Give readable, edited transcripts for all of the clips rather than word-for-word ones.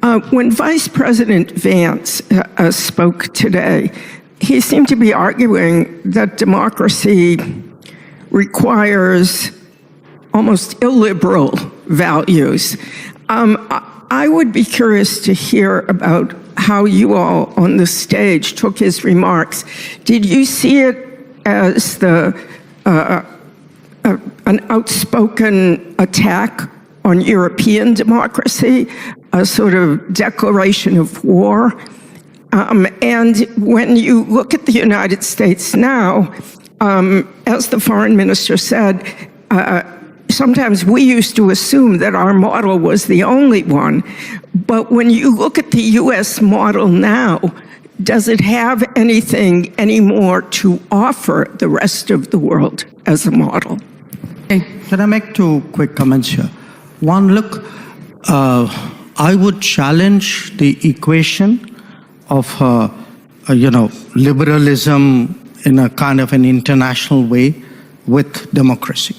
When Vice President Vance spoke today, he seemed to be arguing that democracy requires almost illiberal values. I would be curious to hear about how you all on the stage took his remarks. Did you see it as an outspoken attack on European democracy, a sort of declaration of war? And when you look at the United States now, as the foreign minister said, sometimes we used to assume that our model was the only one. But when you look at the US model now, does it have anything anymore to offer the rest of the world as a model? Hey, can I make two quick comments here? One, look, I would challenge the equation of, liberalism in a kind of an international way with democracy.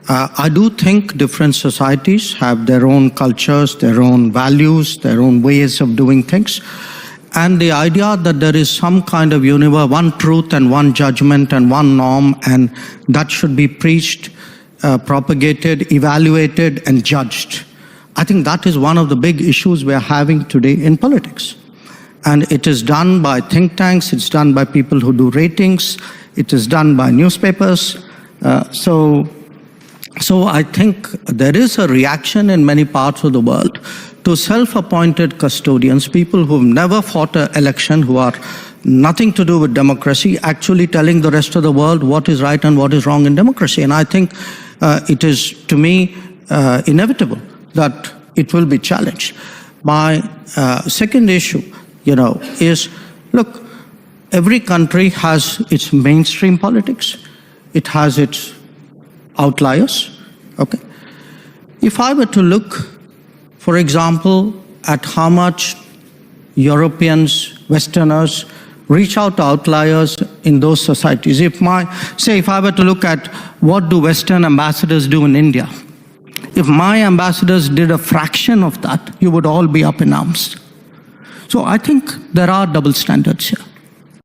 I do think different societies have their own cultures, their own values, their own ways of doing things. And the idea that there is some kind of universe, one truth and one judgment and one norm, and that should be preached, propagated, evaluated, and judged. I think that is one of the big issues we're having today in politics. And it is done by think tanks, it's done by people who do ratings, it is done by newspapers. So I think there is a reaction in many parts of the world to self-appointed custodians, people who've never fought an election, who are nothing to do with democracy, actually telling the rest of the world what is right and what is wrong in democracy. And I think it is, to me, inevitable that it will be challenged. My second issue, is, look, every country has its mainstream politics. It has its outliers, okay? If I were to look, for example, at how much Europeans, Westerners, reach out to outliers in those societies. If I were to look at what do Western ambassadors do in India, if my ambassadors did a fraction of that, you would all be up in arms. So I think there are double standards here.